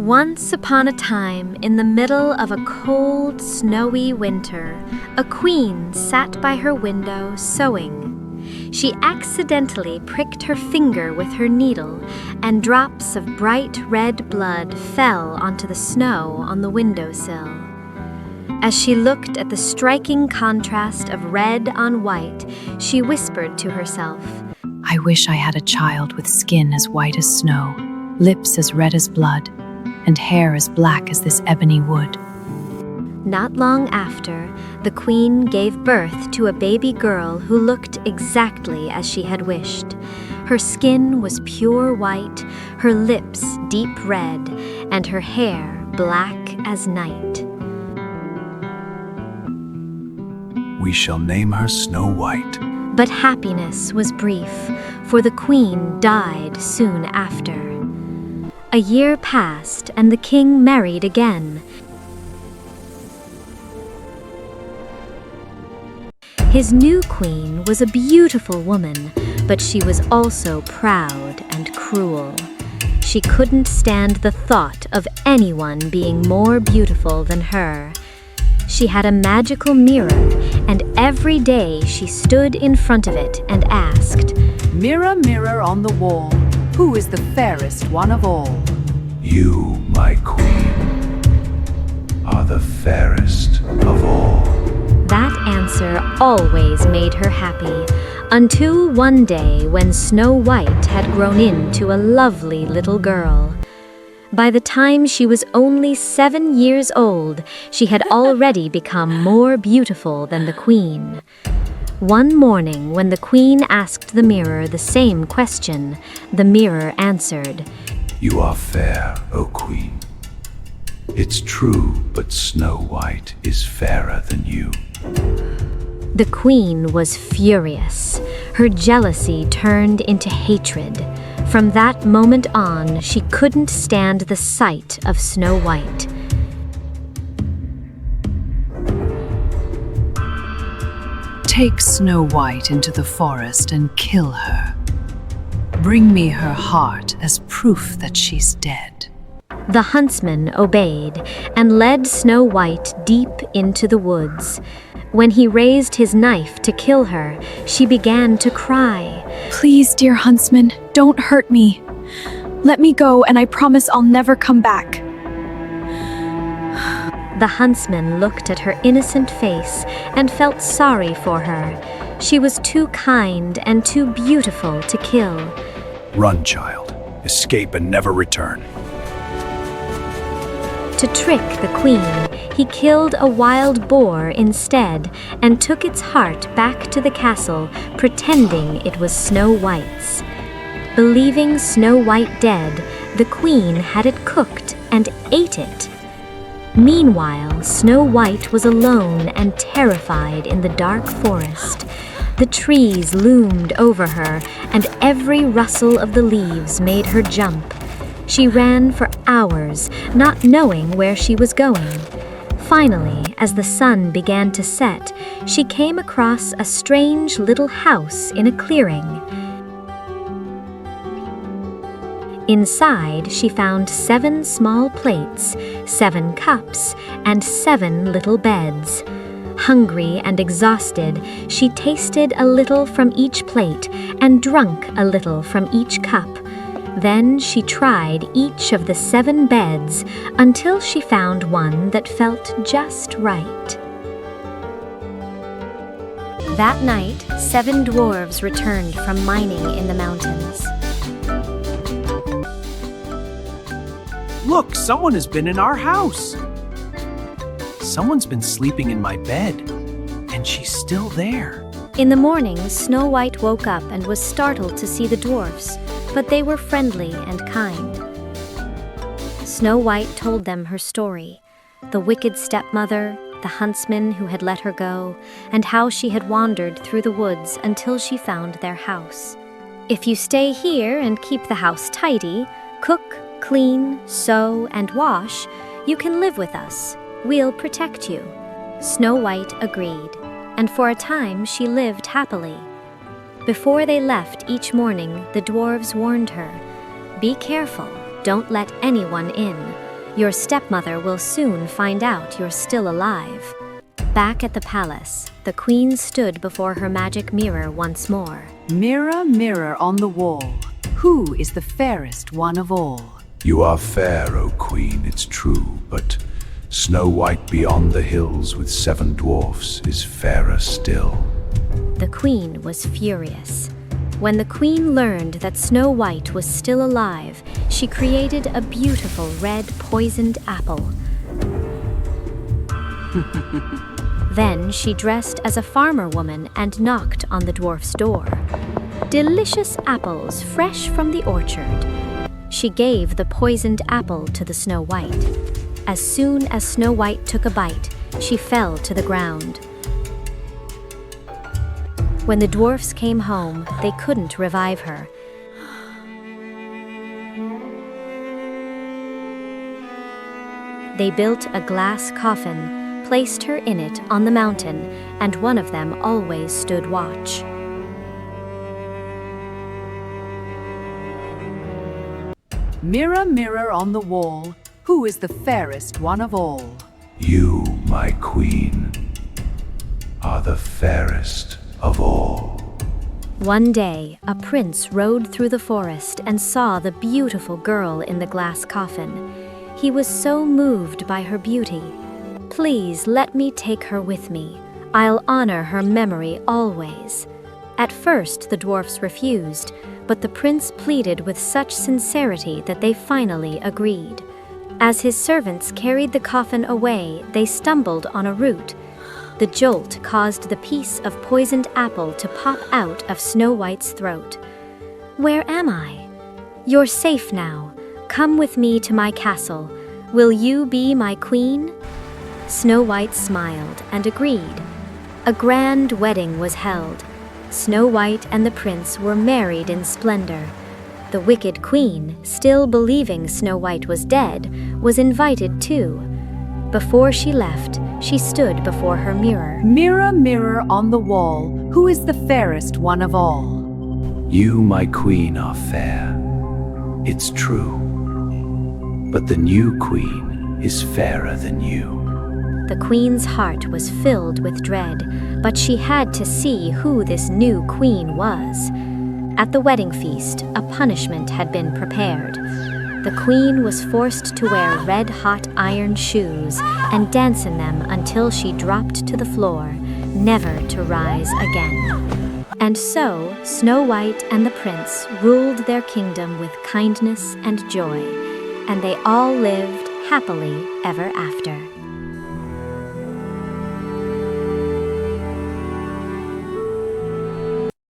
Once upon a time, in the middle of a cold, snowy winter, a queen sat by her window sewing. She accidentally pricked her finger with her needle, and drops of bright red blood fell onto the snow on the windowsill. As she looked at the striking contrast of red on white, she whispered to herself, I wish I had a child with skin as white as snow, lips as red as blood, and hair as black as this ebony wood. Not long after, the queen gave birth to a baby girl who looked exactly as she had wished. Her skin was pure white, her lips deep red, and her hair black as night. We shall name her Snow White. But happiness was brief, for the queen died soon after. A year passed, and the king married again. His new queen was a beautiful woman, but she was also proud and cruel. She couldn't stand the thought of anyone being more beautiful than her. She had a magical mirror, and every day she stood in front of it and asked, Mirror, mirror on the wall, who is the fairest one of all? You, my queen, are the fairest of all. That answer always made her happy, until one day when Snow White had grown into a lovely little girl. By the time she was only 7 years old, she had already become more beautiful than the queen. One morning, when the queen asked the mirror the same question, the mirror answered, You are fair, O queen. It's true, but Snow White is fairer than you. The queen was furious. Her jealousy turned into hatred. From that moment on, she couldn't stand the sight of Snow White. Take Snow White into the forest and kill her. Bring me her heart as proof that she's dead. The huntsman obeyed and led Snow White deep into the woods. When he raised his knife to kill her, she began to cry. Please, dear huntsman, don't hurt me. Let me go, and I promise I'll never come back. The huntsman looked at her innocent face and felt sorry for her. She was too kind and too beautiful to kill. Run, child. Escape and never return. To trick the queen, he killed a wild boar instead and took its heart back to the castle, pretending it was Snow White's. Believing Snow White dead, the queen had it cooked and ate it. Meanwhile, Snow White was alone and terrified in the dark forest. The trees loomed over her, and every rustle of the leaves made her jump. She ran for hours, not knowing where she was going. Finally, as the sun began to set, she came across a strange little house in a clearing. Inside, she found 7 small plates, 7 cups, and 7 little beds. Hungry and exhausted, she tasted a little from each plate and drunk a little from each cup. Then she tried each of the 7 beds until she found one that felt just right. That night, 7 dwarves returned from mining in the mountains. Look, someone has been in our house. Someone's been sleeping in my bed, and she's still there. In the morning, Snow White woke up and was startled to see the dwarfs, but they were friendly and kind. Snow White told them her story, the wicked stepmother, the huntsman who had let her go, and how she had wandered through the woods until she found their house. If you stay here and keep the house tidy, cook, clean, sew, and wash, you can live with us. We'll protect you. Snow White agreed, and for a time she lived happily. Before they left each morning, the dwarves warned her, "Be careful, don't let anyone in. Your stepmother will soon find out you're still alive." Back at the palace, the queen stood before her magic mirror once more. Mirror, mirror on the wall, who is the fairest one of all? You are fair, O Queen, it's true, but Snow White beyond the hills with 7 dwarfs is fairer still. The queen was furious. When the queen learned that Snow White was still alive, she created a beautiful red poisoned apple. Then she dressed as a farmer woman and knocked on the dwarf's door. Delicious apples fresh from the orchard. She gave the poisoned apple to the Snow White. As soon as Snow White took a bite, she fell to the ground. When the dwarfs came home, they couldn't revive her. They built a glass coffin, placed her in it on the mountain, and one of them always stood watch. Mirror, mirror on the wall, who is the fairest one of all? You, my queen, are the fairest of all. One day, a prince rode through the forest and saw the beautiful girl in the glass coffin. He was so moved by her beauty. "Please let me take her with me. I'll honor her memory always." At first, the dwarfs refused, but the prince pleaded with such sincerity that they finally agreed. As his servants carried the coffin away, they stumbled on a root. The jolt caused the piece of poisoned apple to pop out of Snow White's throat. "Where am I?" "You're safe now. Come with me to my castle. Will you be my queen?" Snow White smiled and agreed. A grand wedding was held. Snow White and the prince were married in splendor. The wicked queen, still believing Snow White was dead, was invited too. Before she left, she stood before her mirror. Mirror, mirror on the wall, who is the fairest one of all? You, my queen, are fair. It's true. But the new queen is fairer than you. The queen's heart was filled with dread, but she had to see who this new queen was. At the wedding feast, a punishment had been prepared. The queen was forced to wear red-hot iron shoes and dance in them until she dropped to the floor, never to rise again. And so, Snow White and the prince ruled their kingdom with kindness and joy, and they all lived happily ever after.